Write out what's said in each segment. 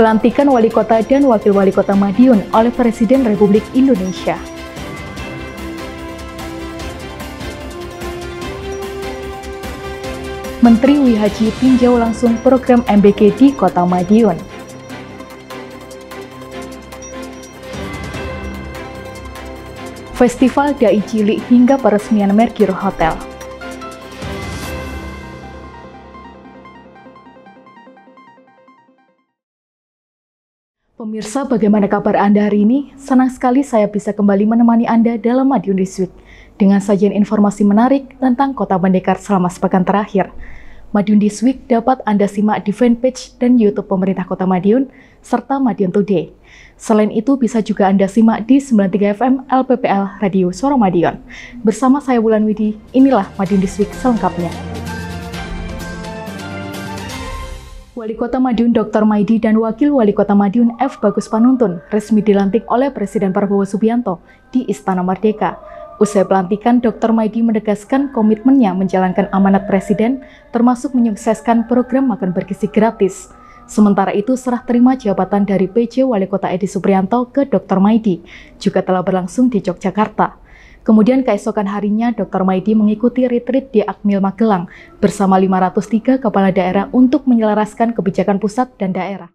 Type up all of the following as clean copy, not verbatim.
Pelantikan Wali Kota dan Wakil Wali Kota Madiun oleh Presiden Republik Indonesia. Menteri WIHAJI tinjau langsung program MBG di Kota Madiun. Festival Dai Cilik hingga peresmian Mercure Hotel. Pemirsa, bagaimana kabar Anda hari ini? Senang sekali saya bisa kembali menemani Anda dalam Madiun This Week dengan sajian informasi menarik tentang Kota Pendekar selama sepekan terakhir. Madiun This Week dapat Anda simak di fanpage dan YouTube pemerintah Kota Madiun serta Madiun Today. Selain itu, bisa juga Anda simak di 93 FM LPPL Radio Suara Madiun. Bersama saya Wulan Widi, inilah Madiun This Week selengkapnya. Wali Kota Madiun Dr. Maidi dan Wakil Wali Kota Madiun F. Bagus Panuntun resmi dilantik oleh Presiden Prabowo Subianto di Istana Merdeka. Usai pelantikan, Dr. Maidi menegaskan komitmennya menjalankan amanat Presiden, termasuk menyukseskan program makan bergizi gratis. Sementara itu, serah terima jabatan dari PJ Wali Kota Edi Suprianto ke Dr. Maidi juga telah berlangsung di Yogyakarta. Kemudian keesokan harinya, Dr. Maidi mengikuti retreat di Akmil Magelang bersama 503 kepala daerah untuk menyelaraskan kebijakan pusat dan daerah.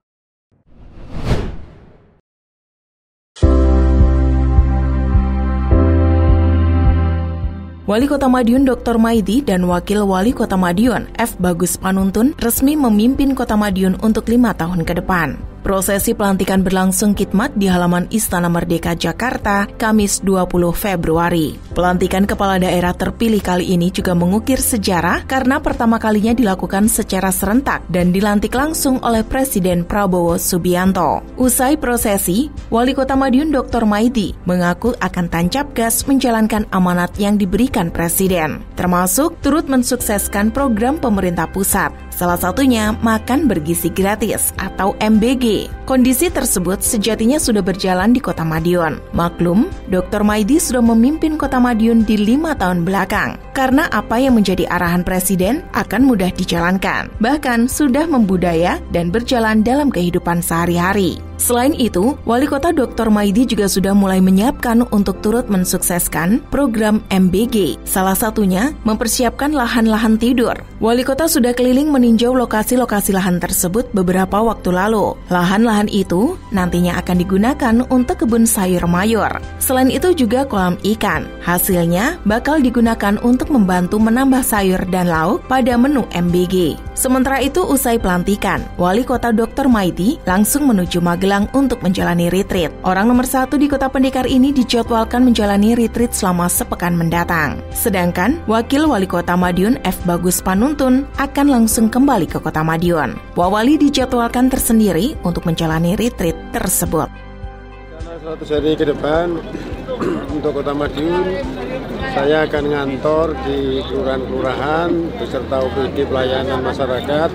Wali Kota Madiun Dr. Maidi dan Wakil Wali Kota Madiun F. Bagus Panuntun resmi memimpin Kota Madiun untuk 5 tahun ke depan. Prosesi pelantikan berlangsung khidmat di halaman Istana Merdeka, Jakarta, Kamis 20 Februari. Pelantikan kepala daerah terpilih kali ini juga mengukir sejarah karena pertama kalinya dilakukan secara serentak dan dilantik langsung oleh Presiden Prabowo Subianto. Usai prosesi, Wali Kota Madiun Dr. Maidi mengaku akan tancap gas menjalankan amanat yang diberikan Presiden, termasuk turut mensukseskan program pemerintah pusat. Salah satunya makan bergizi gratis atau MBG. Kondisi tersebut sejatinya sudah berjalan di Kota Madiun. Maklum, Dr. Maidi sudah memimpin Kota Madiun di 5 tahun belakang. Karena apa yang menjadi arahan Presiden akan mudah dijalankan. Bahkan sudah membudaya dan berjalan dalam kehidupan sehari-hari. Selain itu, Wali Kota Dr. Maidi juga sudah mulai menyiapkan untuk turut mensukseskan program MBG. Salah satunya, mempersiapkan lahan-lahan tidur. Wali Kota sudah keliling meninjau lokasi-lokasi lahan tersebut beberapa waktu lalu. Lahan-lahan itu nantinya akan digunakan untuk kebun sayur mayur. Selain itu juga kolam ikan. Hasilnya bakal digunakan untuk membantu menambah sayur dan lauk pada menu MBG. Sementara itu, usai pelantikan, Wali Kota Dr. Maidi langsung menuju Magelang untuk menjalani retreat. Orang nomor 1 di Kota Pendekar ini dijadwalkan menjalani retreat selama sepekan mendatang. Sedangkan Wakil Wali Kota Madiun F. Bagus Panuntun akan langsung kembali ke Kota Madiun. Wawali dijadwalkan tersendiri untuk menjalani retreat tersebut. Karena 100 hari ke depan untuk Kota Madiun, saya akan ngantor di kelurahan-kelurahan beserta OPD pelayanan masyarakat,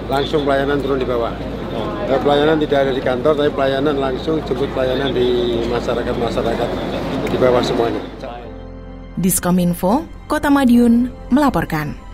langsung pelayanan turun di bawah. Pelayanan tidak ada di kantor, tapi pelayanan langsung jemput pelayanan di masyarakat di bawah semuanya. Diskominfo, Kota Madiun melaporkan.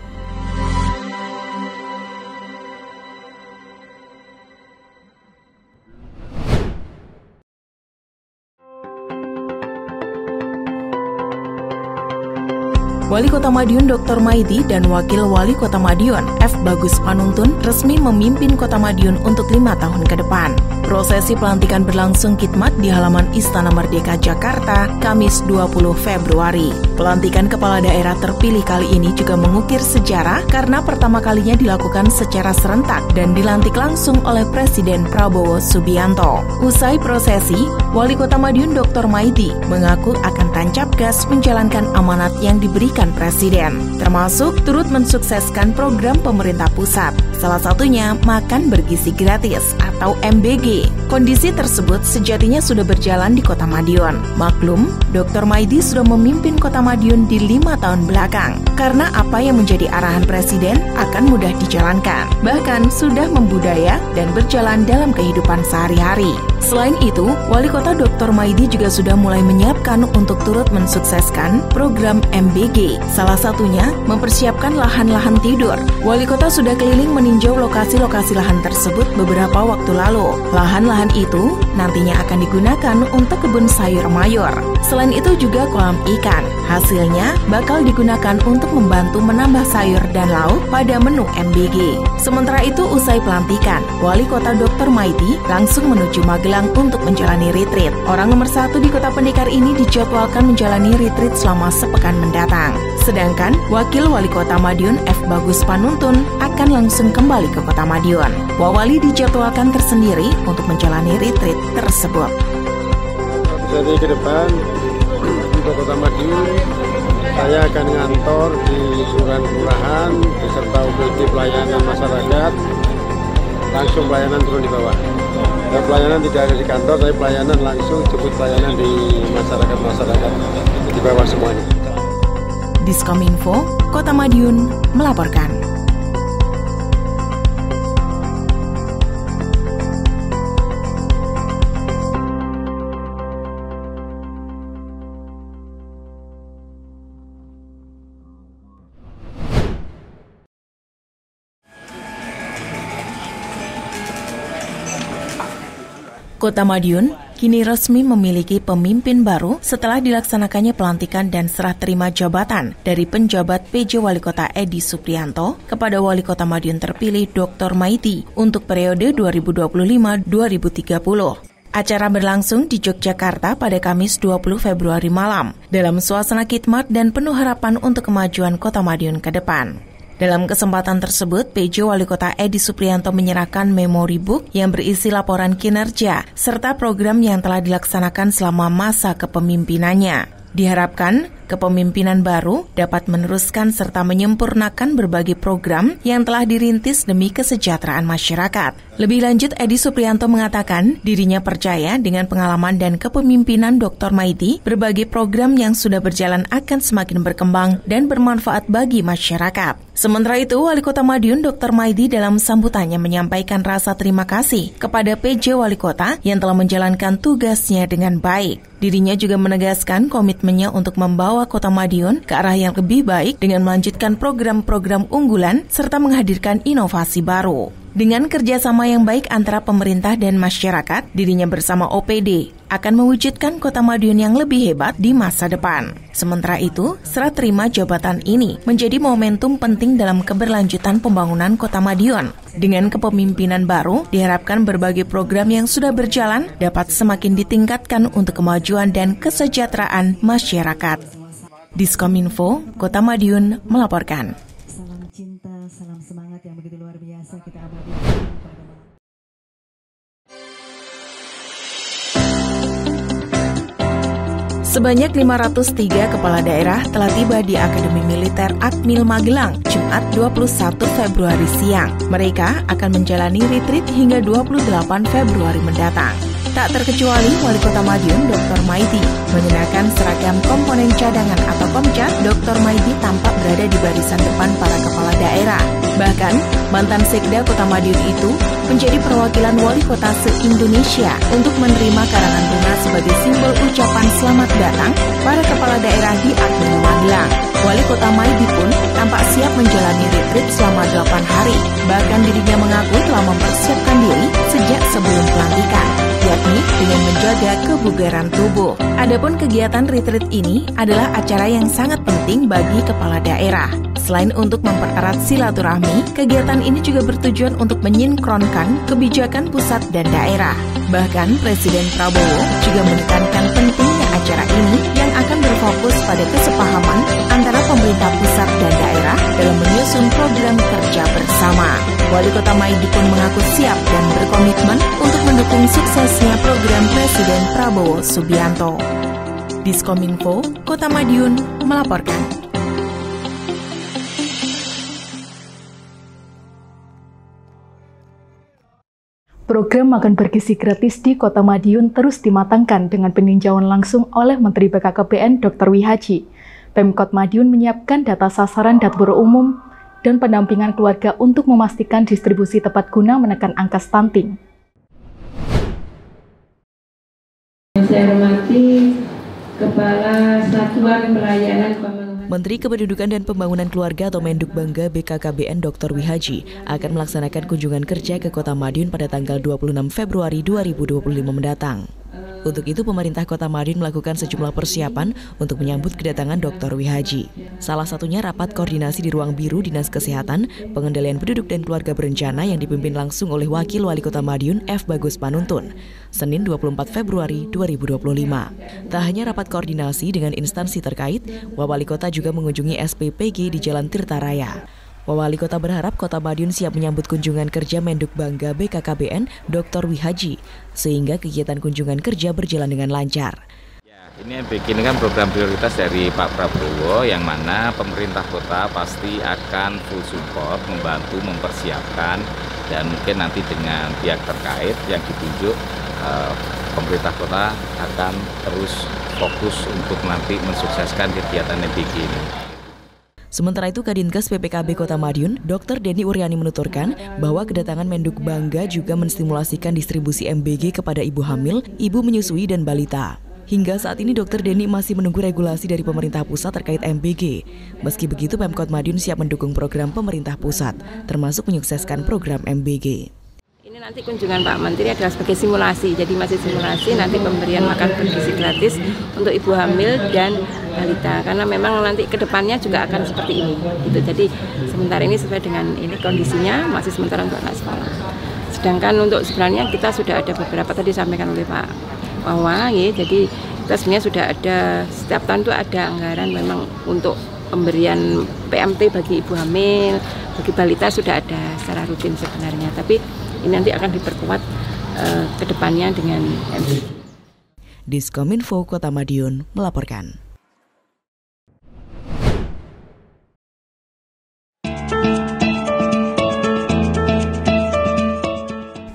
Wali Kota Madiun Dr. Maidi dan Wakil Wali Kota Madiun F. Bagus Panuntun resmi memimpin Kota Madiun untuk 5 tahun ke depan. Prosesi pelantikan berlangsung khidmat di halaman Istana Merdeka, Jakarta, Kamis 20 Februari. Pelantikan kepala daerah terpilih kali ini juga mengukir sejarah karena pertama kalinya dilakukan secara serentak dan dilantik langsung oleh Presiden Prabowo Subianto. Usai prosesi, Wali Kota Madiun Dr. Maidi mengaku akan tancap gas menjalankan amanat yang diberikan Presiden, termasuk turut mensukseskan program pemerintah pusat. Salah satunya makan bergizi gratis atau MBG. Kondisi tersebut sejatinya sudah berjalan di Kota Madiun. Maklum, Dr. Maidi sudah memimpin Kota Madiun di 5 tahun belakang. Karena apa yang menjadi arahan Presiden akan mudah dijalankan. Bahkan sudah membudaya dan berjalan dalam kehidupan sehari-hari. Selain itu, Wali Kota Dr. Maidi juga sudah mulai menyiapkan untuk turut mensukseskan program MBG. Salah satunya, mempersiapkan lahan-lahan tidur. Wali Kota sudah keliling meninjau lokasi-lokasi lahan tersebut beberapa waktu lalu. Lahan-lahan itu nantinya akan digunakan untuk kebun sayur mayur. Selain itu juga kolam ikan. Hasilnya bakal digunakan untuk membantu menambah sayur dan lauk pada menu MBG. Sementara itu, usai pelantikan, Wali Kota Dr. Maidi langsung menuju Magelang untuk menjalani retreat. Orang nomor 1 di Kota Pendekar ini dijadwalkan menjalani retreat selama sepekan mendatang. Sedangkan Wakil Wali Kota Madiun F. Bagus Panuntun akan langsung kembali ke Kota Madiun. Wawali dijadwalkan tersendiri untuk menjalani retreat tersebut. Jadi ke depan untuk Kota Madiun, saya akan ngantor di kelurahan beserta UPD pelayanan masyarakat, langsung pelayanan turun di bawah. Dan pelayanan tidak ada di kantor, tapi pelayanan langsung jemput pelayanan di masyarakat di bawah semuanya. Diskominfo, Kota Madiun melaporkan. Kota Madiun kini resmi memiliki pemimpin baru setelah dilaksanakannya pelantikan dan serah terima jabatan dari penjabat PJ Wali Kota Edi Supriyanto kepada Wali Kota Madiun terpilih Dr. Maidi untuk periode 2025-2030. Acara berlangsung di Yogyakarta pada Kamis 20 Februari malam dalam suasana khidmat dan penuh harapan untuk kemajuan Kota Madiun ke depan. Dalam kesempatan tersebut, PJ Wali Kota Edi Supriyanto menyerahkan memori book yang berisi laporan kinerja serta program yang telah dilaksanakan selama masa kepemimpinannya. Diharapkan, kepemimpinan baru dapat meneruskan serta menyempurnakan berbagai program yang telah dirintis demi kesejahteraan masyarakat. Lebih lanjut, Edi Supriyanto mengatakan dirinya percaya dengan pengalaman dan kepemimpinan Dr. Maidi, berbagai program yang sudah berjalan akan semakin berkembang dan bermanfaat bagi masyarakat. Sementara itu, Wali Kota Madiun Dr. Maidi dalam sambutannya menyampaikan rasa terima kasih kepada PJ Wali Kota yang telah menjalankan tugasnya dengan baik. Dirinya juga menegaskan komitmennya untuk membawa Kota Madiun ke arah yang lebih baik dengan melanjutkan program-program unggulan serta menghadirkan inovasi baru. Dengan kerjasama yang baik antara pemerintah dan masyarakat, dirinya bersama OPD akan mewujudkan Kota Madiun yang lebih hebat di masa depan. Sementara itu, serah terima jabatan ini menjadi momentum penting dalam keberlanjutan pembangunan Kota Madiun. Dengan kepemimpinan baru, diharapkan berbagai program yang sudah berjalan dapat semakin ditingkatkan untuk kemajuan dan kesejahteraan masyarakat. Diskominfo, Kota Madiun melaporkan. Salam cinta, salam semangat yang begitu luar biasa kita abadikan pada malam. Sebanyak 503 kepala daerah telah tiba di Akademi Militer Akmil Magelang, Jumat 21 Februari siang. Mereka akan menjalani retreat hingga 28 Februari mendatang. Tak terkecuali Wali Kota Madiun Dr. Maidi mengenakan seragam komponen cadangan atau Komcat. Dr. Maidi tampak berada di barisan depan para kepala daerah. Bahkan, mantan Sekda Kota Madiun itu menjadi perwakilan Wali Kota se-Indonesia untuk menerima karangan bunga sebagai simbol ucapan selamat datang para kepala daerah di Akmil Magelang. Wali Kota Maidi pun tampak siap menjalani retreat selama 8 hari. Bahkan dirinya mengaku telah mempersiapkan diri sejak sebelum pelantikan, yakni dengan menjaga kebugaran tubuh. Adapun kegiatan retreat ini adalah acara yang sangat penting bagi kepala daerah. Selain untuk mempererat silaturahmi, kegiatan ini juga bertujuan untuk menyinkronkan kebijakan pusat dan daerah. Bahkan Presiden Prabowo juga menekankan pentingnya acara ini yang akan berfokus pada kesepahaman antara pemerintah pusat dan daerah dalam menyusun program kerja bersama. Wali Kota Maidi pun mengaku siap dan berkomitmen untuk mendukung suksesnya program Presiden Prabowo Subianto. Diskominfo, Kota Madiun melaporkan. Program makan bergizi gratis di Kota Madiun terus dimatangkan dengan peninjauan langsung oleh Menteri BKKBN Dr. Wihaji. Pemkot Madiun menyiapkan data sasaran dapur umum dan pendampingan keluarga untuk memastikan distribusi tepat guna menekan angka stunting. Yang saya hormati Kepala Satuan Pelayanan Pemenuhan. Menteri Kependudukan dan Pembangunan Keluarga atau Menduk Bangga BKKBN Dr. Wihaji akan melaksanakan kunjungan kerja ke Kota Madiun pada tanggal 26 Februari 2025 mendatang. Untuk itu, pemerintah Kota Madiun melakukan sejumlah persiapan untuk menyambut kedatangan Dr. Wihaji. Salah satunya rapat koordinasi di ruang biru Dinas Kesehatan, Pengendalian Penduduk dan Keluarga Berencana yang dipimpin langsung oleh Wakil Wali Kota Madiun F. Bagus Panuntun, Senin 24 Februari 2025. Tak hanya rapat koordinasi dengan instansi terkait, Wali Kota juga mengunjungi SPPG di Jalan Tirta Raya. Wali Kota berharap Kota Madiun siap menyambut kunjungan kerja Menduk Bangga BKKBN Dr. Wihaji, sehingga kegiatan kunjungan kerja berjalan dengan lancar. Ya, ini kan program prioritas dari Pak Prabowo, yang mana pemerintah kota pasti akan full support, membantu, mempersiapkan, dan mungkin nanti dengan pihak terkait yang ditunjuk, pemerintah kota akan terus fokus untuk nanti mensukseskan kegiatan MBG ini. Sementara itu, Kadinkes PPKB Kota Madiun, Dr. Denny Uryani menuturkan bahwa kedatangan Menduk Bangga juga menstimulasikan distribusi MBG kepada ibu hamil, ibu menyusui, dan balita. Hingga saat ini, Dr. Denny masih menunggu regulasi dari pemerintah pusat terkait MBG. Meski begitu, Pemkot Madiun siap mendukung program pemerintah pusat, termasuk menyukseskan program MBG. Ini nanti kunjungan Pak Menteri adalah sebagai simulasi, jadi masih simulasi nanti pemberian makan bergizi gratis untuk ibu hamil dan balita, karena memang nanti kedepannya juga akan seperti ini. Gitu. Jadi sementara ini sesuai dengan ini kondisinya masih sementara untuk anak sekolah. Sedangkan untuk sebenarnya kita sudah ada beberapa tadi disampaikan oleh Pak Wawa, ya, jadi kita sebenarnya sudah ada setiap tahun itu ada anggaran memang untuk pemberian PMT bagi ibu hamil, bagi balita sudah ada secara rutin sebenarnya, tapi ini nanti akan diperkuat ke depannya dengan MBG. Diskominfo Kota Madiun melaporkan.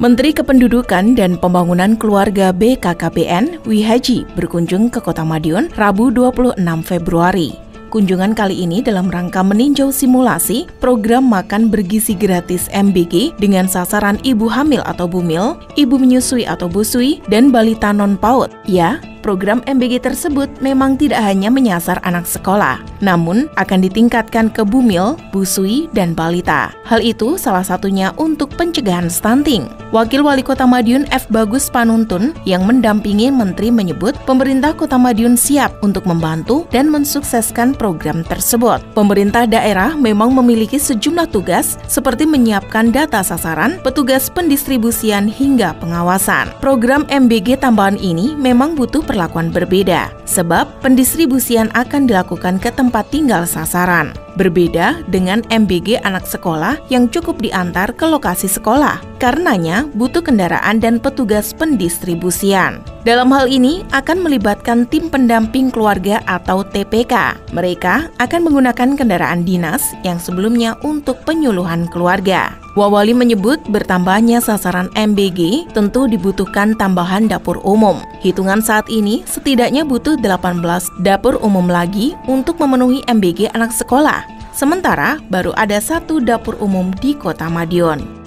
Menteri Kependudukan dan Pembangunan Keluarga BKKBN Wihaji berkunjung ke Kota Madiun Rabu 26 Februari. Kunjungan kali ini dalam rangka meninjau simulasi program makan bergizi gratis MBG dengan sasaran ibu hamil atau bumil, ibu menyusui atau busui, dan balita non-PAUD. Ya, program MBG tersebut memang tidak hanya menyasar anak sekolah, namun akan ditingkatkan ke bumil, busui, dan balita. Hal itu salah satunya untuk pencegahan stunting. Wakil Wali Kota Madiun F. Bagus Panuntun yang mendampingi Menteri menyebut pemerintah Kota Madiun siap untuk membantu dan mensukseskan program tersebut. Pemerintah daerah memang memiliki sejumlah tugas seperti menyiapkan data sasaran, petugas pendistribusian hingga pengawasan. Program MBG tambahan ini memang butuh perlakuan berbeda, sebab pendistribusian akan dilakukan ke tempat tinggal sasaran. Berbeda dengan MBG anak sekolah yang cukup diantar ke lokasi sekolah, karenanya butuh kendaraan dan petugas pendistribusian. Dalam hal ini akan melibatkan tim pendamping keluarga atau TPK. Mereka akan menggunakan kendaraan dinas yang sebelumnya untuk penyuluhan keluarga. Wawali menyebut bertambahnya sasaran MBG tentu dibutuhkan tambahan dapur umum. Hitungan saat ini setidaknya butuh 18 dapur umum lagi untuk memenuhi MBG anak sekolah. Sementara baru ada 1 dapur umum di Kota Madiun.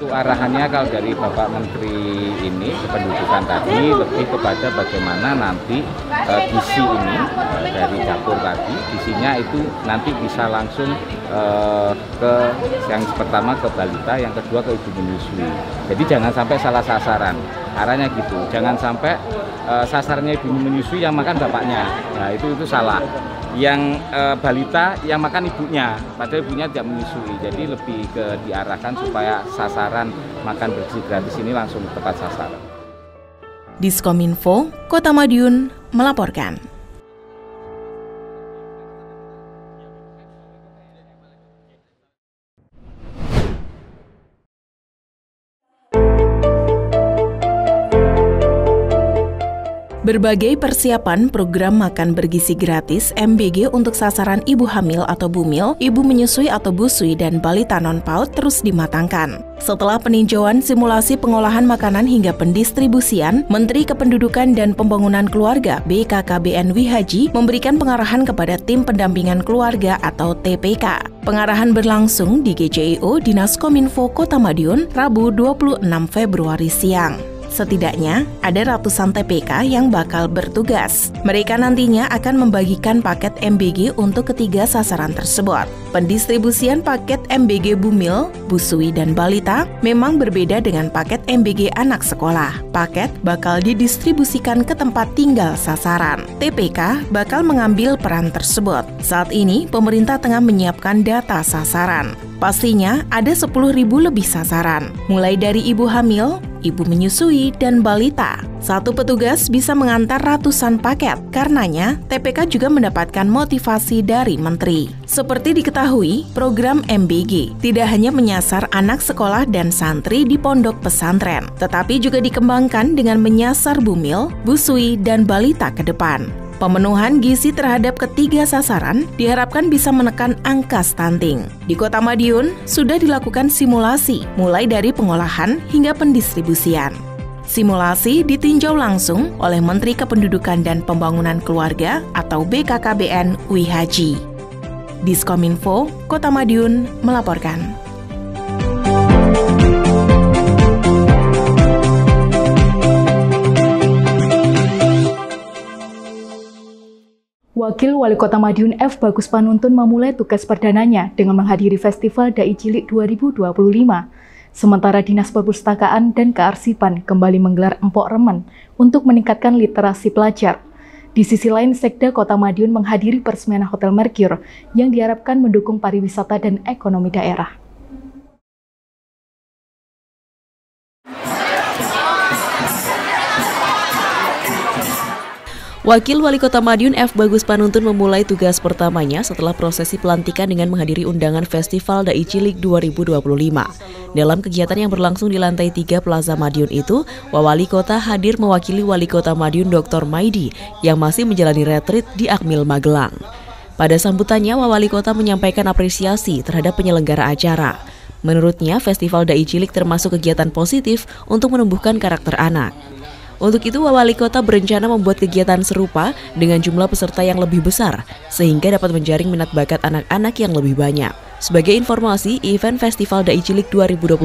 Untuk arahannya kalau dari Bapak Menteri ini kependudukan tadi lebih kepada bagaimana nanti gizi ini dari dapur tadi, gizinya itu nanti bisa langsung ke yang pertama ke balita, yang kedua ke ibu menyusui. Jadi jangan sampai salah sasaran, arahnya gitu. Jangan sampai sasarannya ibu menyusui yang makan bapaknya, nah itu salah. Yang balita yang makan ibunya, padahal ibunya tidak menyusui. Jadi lebih ke diarahkan supaya sasaran makan bergizi gratis ini langsung tepat sasaran. Diskominfo Kota Madiun melaporkan. Berbagai persiapan program makan bergizi gratis MBG untuk sasaran ibu hamil atau bumil, ibu menyusui atau busui, dan balita non-PAUD terus dimatangkan. Setelah peninjauan simulasi pengolahan makanan hingga pendistribusian, Menteri Kependudukan dan Pembangunan Keluarga BKKBN Wihaji memberikan pengarahan kepada tim pendampingan keluarga atau TPK. Pengarahan berlangsung di GCIO Dinas Kominfo Kota Madiun Rabu 26 Februari siang. Setidaknya ada ratusan TPK yang bakal bertugas. Mereka nantinya akan membagikan paket MBG untuk ketiga sasaran tersebut. Pendistribusian paket MBG Bumil, Busui, dan Balita memang berbeda dengan paket MBG anak sekolah. Paket bakal didistribusikan ke tempat tinggal sasaran. TPK bakal mengambil peran tersebut. Saat ini, pemerintah tengah menyiapkan data sasaran. Pastinya ada 10.000 lebih sasaran, mulai dari ibu hamil, ibu menyusui, dan balita. Satu petugas bisa mengantar ratusan paket. Karenanya, TPK juga mendapatkan motivasi dari menteri. Seperti diketahui, program MBG tidak hanya menyasar anak sekolah dan santri di pondok pesantren, tetapi juga dikembangkan dengan menyasar bumil, busui, dan balita ke depan. Pemenuhan gizi terhadap ketiga sasaran diharapkan bisa menekan angka stunting. Di Kota Madiun, sudah dilakukan simulasi, mulai dari pengolahan hingga pendistribusian. Simulasi ditinjau langsung oleh Menteri Kependudukan dan Pembangunan Keluarga atau BKKBN Wi Haji. Diskominfo, Kota Madiun melaporkan. Wakil Wali Kota Madiun F. Bagus Panuntun memulai tugas perdananya dengan menghadiri Festival Dai Cilik 2025. Sementara Dinas Perpustakaan dan Kearsipan kembali menggelar Empok Remen untuk meningkatkan literasi pelajar. Di sisi lain, Sekda Kota Madiun menghadiri peresmian Hotel Mercure yang diharapkan mendukung pariwisata dan ekonomi daerah. Wakil Wali Kota Madiun F. Bagus Panuntun memulai tugas pertamanya setelah prosesi pelantikan dengan menghadiri undangan Festival Dai Cilik 2025. Dalam kegiatan yang berlangsung di lantai 3 Plaza Madiun itu, Wali Kota hadir mewakili Wali Kota Madiun Dr. Maidi yang masih menjalani retreat di Akmil Magelang. Pada sambutannya, Wali Kota menyampaikan apresiasi terhadap penyelenggara acara. Menurutnya, Festival Dai Cilik termasuk kegiatan positif untuk menumbuhkan karakter anak. Untuk itu, Wali Kota berencana membuat kegiatan serupa dengan jumlah peserta yang lebih besar, sehingga dapat menjaring minat bakat anak-anak yang lebih banyak. Sebagai informasi, event Festival Dai Cilik 2025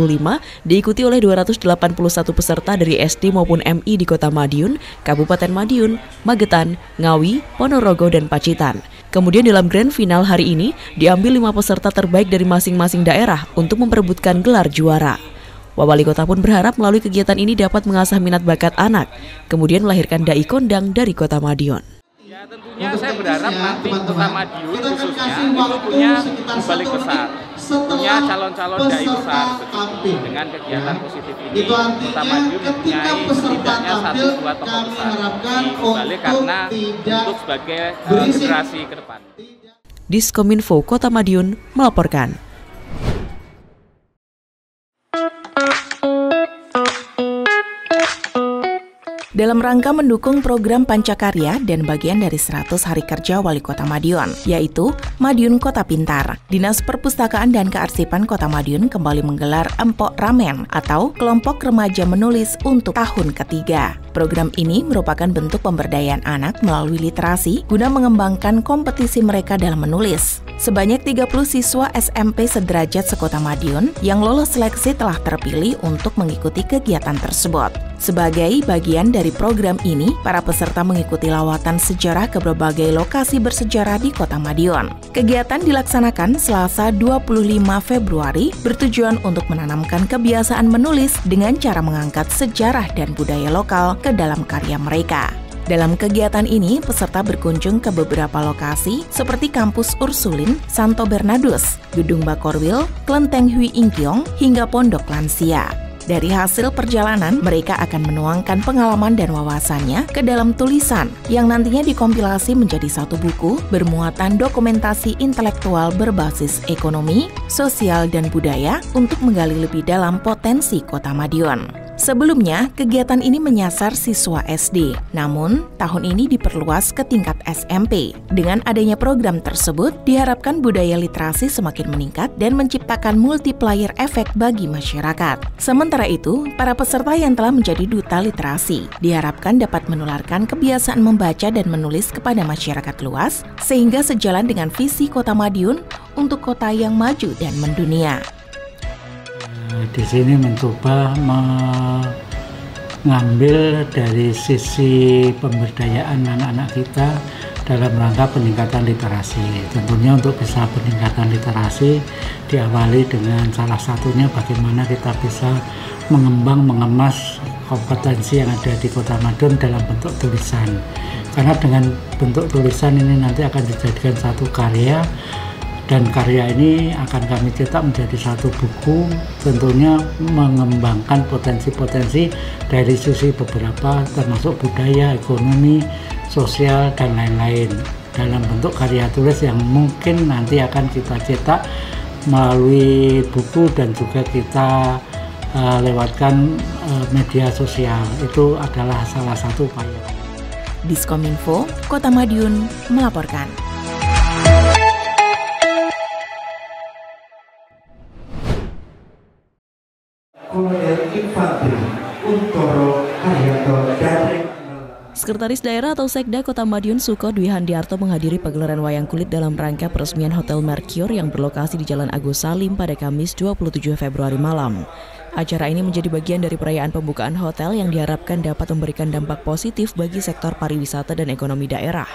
diikuti oleh 281 peserta dari SD maupun MI di Kota Madiun, Kabupaten Madiun, Magetan, Ngawi, Ponorogo, dan Pacitan. Kemudian dalam grand final hari ini, diambil 5 peserta terbaik dari masing-masing daerah untuk memperebutkan gelar juara. Wali Kota pun berharap melalui kegiatan ini dapat mengasah minat bakat anak, kemudian melahirkan dai kondang dari Kota Madiun. Ya, tentunya saya berharap nanti Kota Madiun khususnya itu punya balik besar, punya calon-calon dai besar. Dengan kegiatan positif ini, Kota Madiun mempunyai setidaknya 1-2 tokoh besar di balik karena untuk sebagai generasi ke depan. Diskominfo Kota Madiun melaporkan. Dalam rangka mendukung program Pancakarya dan bagian dari 100 hari kerja Wali Kota Madiun, yaitu Madiun Kota Pintar, Dinas Perpustakaan dan Kearsipan Kota Madiun kembali menggelar Empok Ramen atau Kelompok Remaja Menulis untuk tahun ketiga. Program ini merupakan bentuk pemberdayaan anak melalui literasi guna mengembangkan kompetisi mereka dalam menulis. Sebanyak 30 siswa SMP sederajat sekota Madiun yang lolos seleksi telah terpilih untuk mengikuti kegiatan tersebut. Sebagai bagian dari program ini, para peserta mengikuti lawatan sejarah ke berbagai lokasi bersejarah di Kota Madiun. Kegiatan dilaksanakan Selasa 25 Februari bertujuan untuk menanamkan kebiasaan menulis dengan cara mengangkat sejarah dan budaya lokal ke dalam karya mereka. Dalam kegiatan ini, peserta berkunjung ke beberapa lokasi seperti Kampus Ursulin, Santo Bernardus, Gedung Bakorwil, Klenteng Hui Ingkyong, hingga Pondok Lansia. Dari hasil perjalanan, mereka akan menuangkan pengalaman dan wawasannya ke dalam tulisan yang nantinya dikompilasi menjadi satu buku bermuatan dokumentasi intelektual berbasis ekonomi, sosial, dan budaya untuk menggali lebih dalam potensi Kota Madiun. Sebelumnya, kegiatan ini menyasar siswa SD, namun tahun ini diperluas ke tingkat SMP. Dengan adanya program tersebut, diharapkan budaya literasi semakin meningkat dan menciptakan multiplier efek bagi masyarakat. Sementara itu, para peserta yang telah menjadi duta literasi diharapkan dapat menularkan kebiasaan membaca dan menulis kepada masyarakat luas, sehingga sejalan dengan visi Kota Madiun untuk kota yang maju dan mendunia. Di sini mencoba ngambil dari sisi pemberdayaan anak-anak kita dalam rangka peningkatan literasi. Tentunya untuk bisa peningkatan literasi diawali dengan salah satunya bagaimana kita bisa mengemas kompetensi yang ada di Kota Madiun dalam bentuk tulisan. Karena dengan bentuk tulisan ini nanti akan dijadikan satu karya, dan karya ini akan kami cetak menjadi satu buku, tentunya mengembangkan potensi-potensi dari sisi beberapa termasuk budaya, ekonomi, sosial, dan lain-lain dalam bentuk karya tulis yang mungkin nanti akan kita cetak melalui buku dan juga kita lewatkan media sosial. Itu adalah salah satu upaya. Diskominfo, Kota Madiun melaporkan. Sekretaris Daerah atau Sekda Kota Madiun Suko Dwi Handiarto menghadiri pagelaran wayang kulit dalam rangka peresmian Hotel Mercure yang berlokasi di Jalan Agus Salim pada Kamis 27 Februari malam. Acara ini menjadi bagian dari perayaan pembukaan hotel yang diharapkan dapat memberikan dampak positif bagi sektor pariwisata dan ekonomi daerah.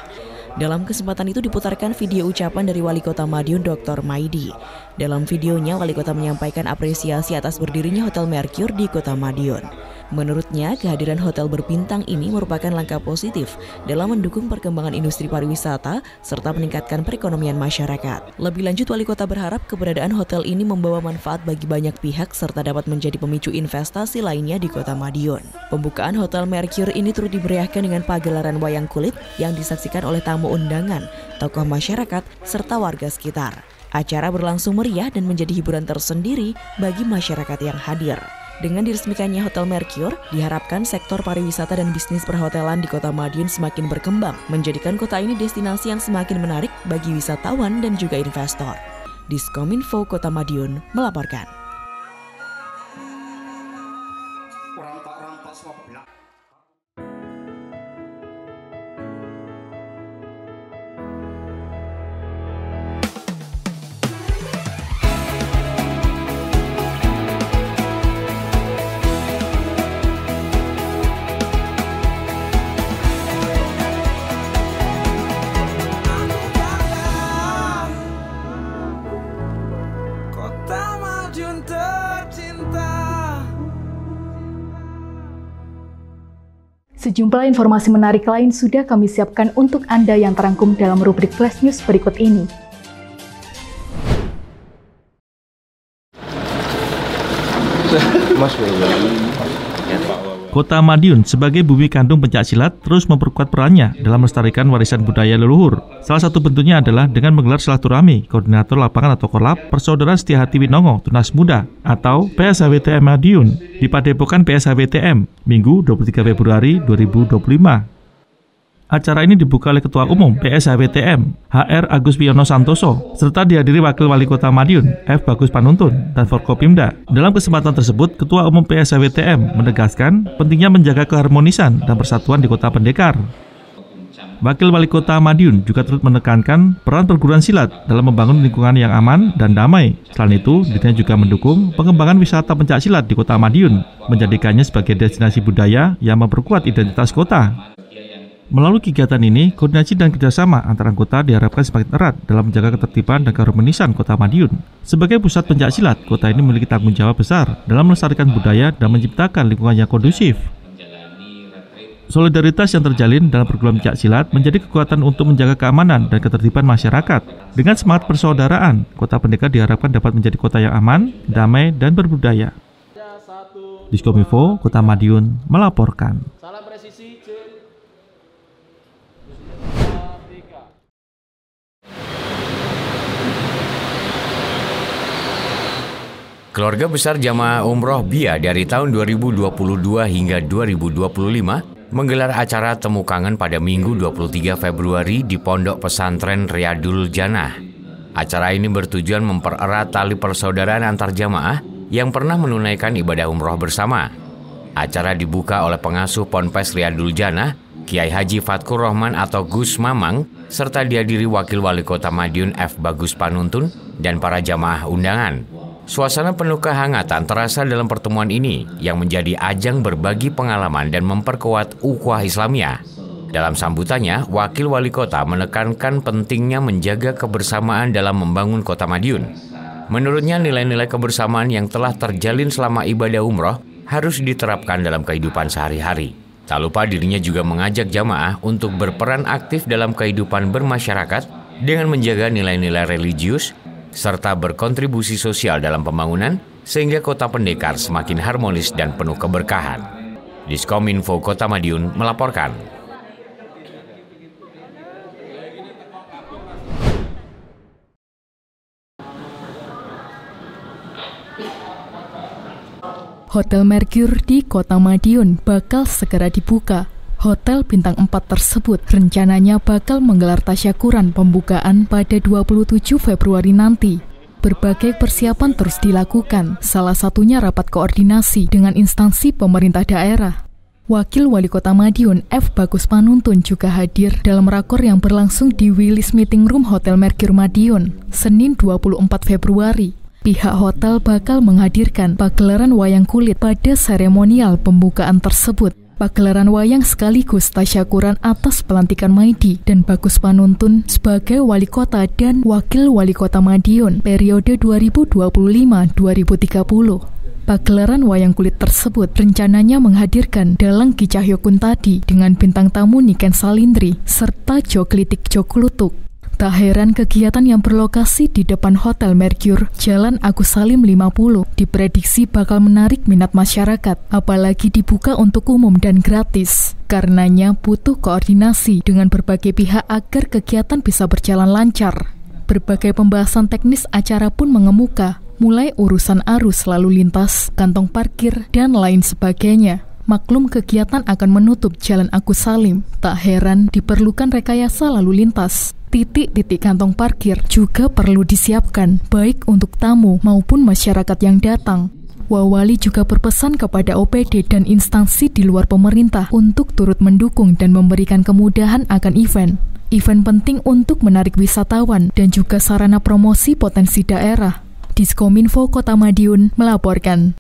Dalam kesempatan itu diputarkan video ucapan dari Wali Kota Madiun Dr. Maidi. Dalam videonya, Wali Kota menyampaikan apresiasi atas berdirinya Hotel Mercure di Kota Madiun. Menurutnya, kehadiran hotel berbintang ini merupakan langkah positif dalam mendukung perkembangan industri pariwisata serta meningkatkan perekonomian masyarakat. Lebih lanjut, Wali Kota berharap keberadaan hotel ini membawa manfaat bagi banyak pihak serta dapat menjadi pemicu investasi lainnya di Kota Madiun. Pembukaan Hotel Mercure ini turut dimeriahkan dengan pagelaran wayang kulit yang disaksikan oleh tamu undangan, tokoh masyarakat, serta warga sekitar. Acara berlangsung meriah dan menjadi hiburan tersendiri bagi masyarakat yang hadir. Dengan diresmikannya Hotel Mercure, diharapkan sektor pariwisata dan bisnis perhotelan di Kota Madiun semakin berkembang, menjadikan kota ini destinasi yang semakin menarik bagi wisatawan dan juga investor. Diskominfo Kota Madiun melaporkan. Sejumlah informasi menarik lain sudah kami siapkan untuk Anda yang terangkum dalam rubrik Flash News berikut ini. Kota Madiun sebagai bumi kandung pencaksilat terus memperkuat perannya dalam melestarikan warisan budaya leluhur. Salah satu bentuknya adalah dengan menggelar silaturahmi Koordinator Lapangan atau Korlap Persaudaraan Setiahati Winongo Tunas Muda atau PSHWTM Madiun di Padepokan PSHWTM Minggu 23 Februari 2025. Acara ini dibuka oleh Ketua Umum PSHWTM, HR Agus Wiono Santoso, serta dihadiri Wakil Wali Kota Madiun, F. Bagus Panuntun, dan Forkopimda. Dalam kesempatan tersebut, Ketua Umum PSHWTM menegaskan pentingnya menjaga keharmonisan dan persatuan di Kota Pendekar. Wakil Wali Kota Madiun juga turut menekankan peran perguruan silat dalam membangun lingkungan yang aman dan damai. Selain itu, dirinya juga mendukung pengembangan wisata pencaksilat di Kota Madiun, menjadikannya sebagai destinasi budaya yang memperkuat identitas kota. Melalui kegiatan ini, koordinasi dan kerjasama antara anggota diharapkan semakin erat dalam menjaga ketertiban dan keharmonisan Kota Madiun. Sebagai pusat pencaksilat, kota ini memiliki tanggung jawab besar dalam melestarikan budaya dan menciptakan lingkungan yang kondusif. Solidaritas yang terjalin dalam perguruan pencaksilat menjadi kekuatan untuk menjaga keamanan dan ketertiban masyarakat. Dengan semangat persaudaraan, Kota Pendekar diharapkan dapat menjadi kota yang aman, damai, dan berbudaya. Diskominfo Kota Madiun melaporkan. Keluarga besar jamaah umroh BIA dari tahun 2022 hingga 2025 menggelar acara Temu Kangen pada Minggu 23 Februari di Pondok Pesantren Riyadul Jannah. Acara ini bertujuan mempererat tali persaudaraan antar jamaah yang pernah menunaikan ibadah umroh bersama. Acara dibuka oleh pengasuh Ponpes Riyadul Jannah, Kiai Haji Fatkur Rahman atau Gus Mamang, serta dihadiri Wakil Wali Kota Madiun F. Bagus Panuntun dan para jamaah undangan. Suasana penuh kehangatan terasa dalam pertemuan ini yang menjadi ajang berbagi pengalaman dan memperkuat ukhuwah Islamiyah. Dalam sambutannya, Wakil Wali Kota menekankan pentingnya menjaga kebersamaan dalam membangun Kota Madiun. Menurutnya, nilai-nilai kebersamaan yang telah terjalin selama ibadah umroh harus diterapkan dalam kehidupan sehari-hari. Tak lupa dirinya juga mengajak jamaah untuk berperan aktif dalam kehidupan bermasyarakat dengan menjaga nilai-nilai religius serta berkontribusi sosial dalam pembangunan sehingga Kota Pendekar semakin harmonis dan penuh keberkahan. Diskominfo Kota Madiun melaporkan. Hotel Mercure di Kota Madiun bakal segera dibuka. Hotel bintang 4 tersebut rencananya bakal menggelar tasyakuran pembukaan pada 27 Februari nanti. Berbagai persiapan terus dilakukan, salah satunya rapat koordinasi dengan instansi pemerintah daerah. Wakil Wali Kota Madiun F. Bagus Panuntun juga hadir dalam rakor yang berlangsung di Willis Meeting Room Hotel Mercure Madiun, Senin 24 Februari. Pihak hotel bakal menghadirkan pagelaran wayang kulit pada seremonial pembukaan tersebut. Pagelaran wayang sekaligus tasyakuran atas pelantikan Maidi dan Bagus Panuntun sebagai Wali Kota dan Wakil Wali Kota Madiun periode 2025-2030. Pagelaran wayang kulit tersebut rencananya menghadirkan Dalang Ki Cahyokuntadi dengan bintang tamu Niken Salindri serta Joklitik Joklutuk. Tak heran kegiatan yang berlokasi di depan Hotel Mercure, Jalan Agus Salim 50, diprediksi bakal menarik minat masyarakat, apalagi dibuka untuk umum dan gratis. Karenanya butuh koordinasi dengan berbagai pihak agar kegiatan bisa berjalan lancar. Berbagai pembahasan teknis acara pun mengemuka, mulai urusan arus lalu lintas, kantong parkir, dan lain sebagainya. Maklum kegiatan akan menutup Jalan Agus Salim, tak heran diperlukan rekayasa lalu lintas. Titik-titik kantong parkir juga perlu disiapkan, baik untuk tamu maupun masyarakat yang datang. Wawali juga berpesan kepada OPD dan instansi di luar pemerintah untuk turut mendukung dan memberikan kemudahan akan event. Event penting untuk menarik wisatawan dan juga sarana promosi potensi daerah. Diskominfo Kota Madiun melaporkan.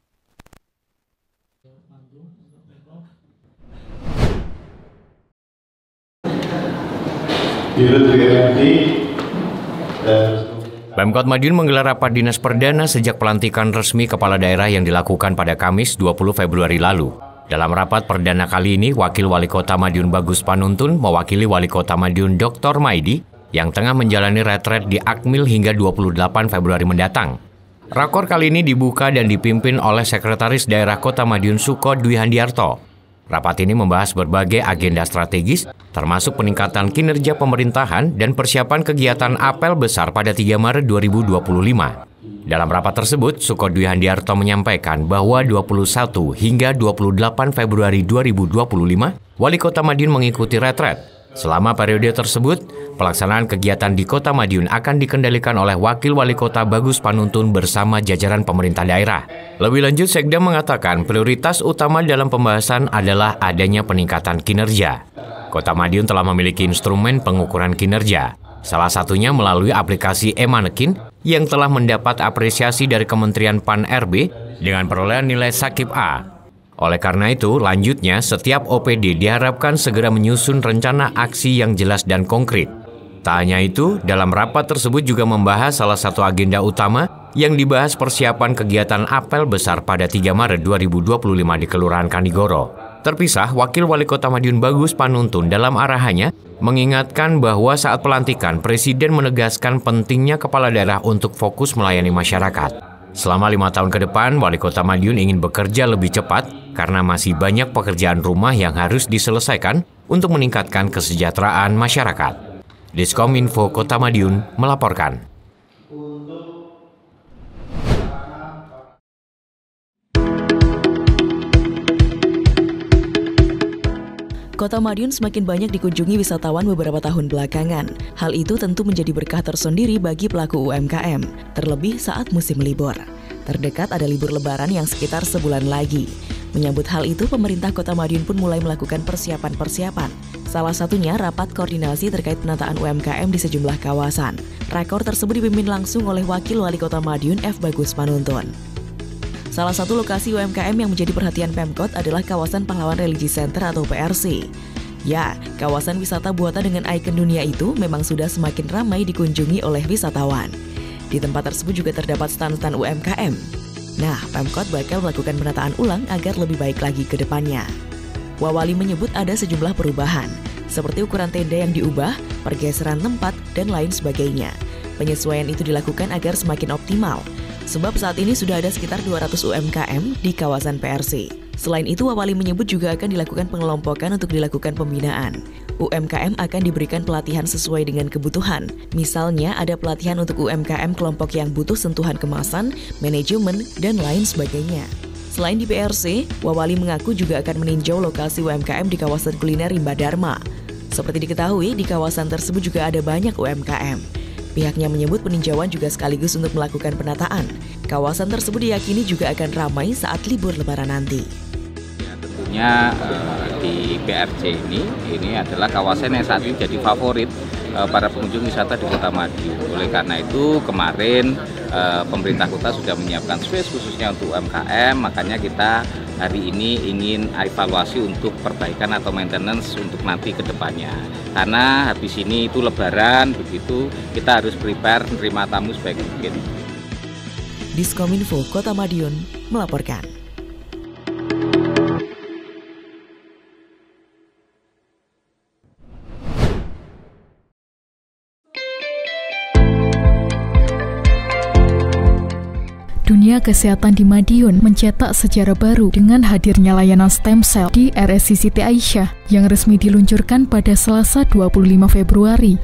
Pemkot Madiun menggelar rapat dinas perdana sejak pelantikan resmi kepala daerah yang dilakukan pada Kamis 20 Februari lalu. Dalam rapat perdana kali ini, Wakil Wali Kota Madiun Bagus Panuntun mewakili Wali Kota Madiun Dr. Maidi yang tengah menjalani retret di Akmil hingga 28 Februari mendatang. Rakor kali ini dibuka dan dipimpin oleh Sekretaris Daerah Kota Madiun Suko Dwi Handiarto. Rapat ini membahas berbagai agenda strategis, termasuk peningkatan kinerja pemerintahan dan persiapan kegiatan apel besar pada 3 Maret 2025. Dalam rapat tersebut, Suko Dwi Handiarto menyampaikan bahwa 21 hingga 28 Februari 2025, Wali Kota Madiun mengikuti retret. Selama periode tersebut, pelaksanaan kegiatan di Kota Madiun akan dikendalikan oleh Wakil Wali Kota Bagus Panuntun bersama jajaran pemerintah daerah. Lebih lanjut, Sekda mengatakan prioritas utama dalam pembahasan adalah adanya peningkatan kinerja. Kota Madiun telah memiliki instrumen pengukuran kinerja, salah satunya melalui aplikasi e-Manekin yang telah mendapat apresiasi dari Kementerian PAN-RB dengan perolehan nilai Sakib A. Oleh karena itu, lanjutnya setiap OPD diharapkan segera menyusun rencana aksi yang jelas dan konkret. Tak hanya itu, dalam rapat tersebut juga membahas salah satu agenda utama yang dibahas persiapan kegiatan apel besar pada 3 Maret 2025 di Kelurahan Kanigoro. Terpisah, Wakil Wali Kota Madiun Bagus Panuntun dalam arahannya mengingatkan bahwa saat pelantikan, Presiden menegaskan pentingnya kepala daerah untuk fokus melayani masyarakat. Selama 5 tahun ke depan, Wali Kota Madiun ingin bekerja lebih cepat karena masih banyak pekerjaan rumah yang harus diselesaikan untuk meningkatkan kesejahteraan masyarakat. Diskominfo Kota Madiun melaporkan. Kota Madiun semakin banyak dikunjungi wisatawan beberapa tahun belakangan. Hal itu tentu menjadi berkah tersendiri bagi pelaku UMKM, terlebih saat musim libur. Terdekat ada libur lebaran yang sekitar sebulan lagi. Menyambut hal itu, pemerintah Kota Madiun pun mulai melakukan persiapan-persiapan Salah satunya rapat koordinasi terkait penataan UMKM di sejumlah kawasan. Rakor tersebut dipimpin langsung oleh Wakil Wali Kota Madiun F. Bagus Panuntun. Salah satu lokasi UMKM yang menjadi perhatian Pemkot adalah kawasan Pahlawan Religious Center atau PRC. Ya, kawasan wisata buatan dengan ikon dunia itu memang sudah semakin ramai dikunjungi oleh wisatawan. Di tempat tersebut juga terdapat stand-stand UMKM. Nah, Pemkot bakal melakukan penataan ulang agar lebih baik lagi ke depannya. Wawali menyebut ada sejumlah perubahan, seperti ukuran tenda yang diubah, pergeseran tempat, dan lain sebagainya. Penyesuaian itu dilakukan agar semakin optimal, sebab saat ini sudah ada sekitar 200 UMKM di kawasan PRC. Selain itu, Wawali menyebut juga akan dilakukan pengelompokan untuk dilakukan pembinaan. UMKM akan diberikan pelatihan sesuai dengan kebutuhan. Misalnya, ada pelatihan untuk UMKM kelompok yang butuh sentuhan kemasan, manajemen, dan lain sebagainya. Selain di PRC, Wawali mengaku juga akan meninjau lokasi UMKM di kawasan kuliner Rimba Dharma. Seperti diketahui, di kawasan tersebut juga ada banyak UMKM. Pihaknya menyebut peninjauan juga sekaligus untuk melakukan penataan. Kawasan tersebut diyakini juga akan ramai saat libur Lebaran nanti. Ya, tentunya di PRC ini adalah kawasan yang saat ini jadi favorit para pengunjung wisata di Kota Madiun. Oleh karena itu kemarin pemerintah kota sudah menyiapkan space khususnya untuk UMKM, makanya kita hari ini ingin evaluasi untuk perbaikan atau maintenance untuk nanti ke depannya. Karena habis ini itu Lebaran, begitu kita harus prepare menerima tamu sebaik mungkin. Diskominfo Kota Madiun melaporkan. Dunia kesehatan di Madiun mencetak sejarah baru dengan hadirnya layanan stem cell di RSI Siti Aisyah yang resmi diluncurkan pada Selasa 25 Februari.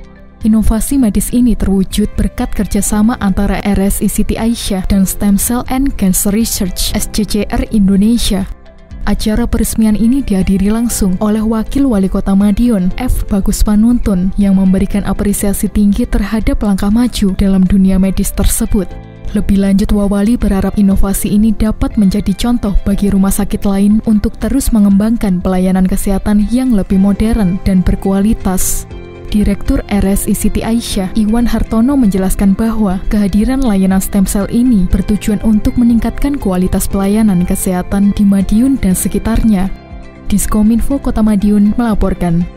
Inovasi medis ini terwujud berkat kerjasama antara RSI Siti Aisyah dan Stem Cell and Cancer Research SCCR Indonesia. Acara peresmian ini dihadiri langsung oleh Wakil Wali Kota Madiun F. Bagus Panuntun yang memberikan apresiasi tinggi terhadap langkah maju dalam dunia medis tersebut. Lebih lanjut, Wawali berharap inovasi ini dapat menjadi contoh bagi rumah sakit lain untuk terus mengembangkan pelayanan kesehatan yang lebih modern dan berkualitas. Direktur RSI Siti Aisyah, Iwan Hartono menjelaskan bahwa kehadiran layanan stem cell ini bertujuan untuk meningkatkan kualitas pelayanan kesehatan di Madiun dan sekitarnya. Diskominfo Kota Madiun melaporkan.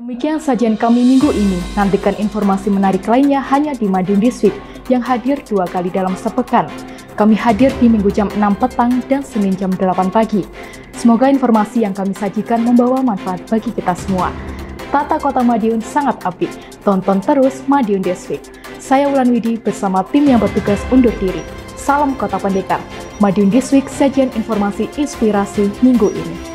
Demikian sajian kami minggu ini. Nantikan informasi menarik lainnya hanya di Madiun This Week yang hadir 2 kali dalam sepekan. Kami hadir di Minggu jam 6 petang dan Senin jam 8 pagi. Semoga informasi yang kami sajikan membawa manfaat bagi kita semua. Tata Kota Madiun sangat apik. Tonton terus Madiun This Week. Saya Wulan Widi bersama tim yang bertugas undur diri. Salam Kota Pendekar. Madiun This Week, sajian informasi inspirasi minggu ini.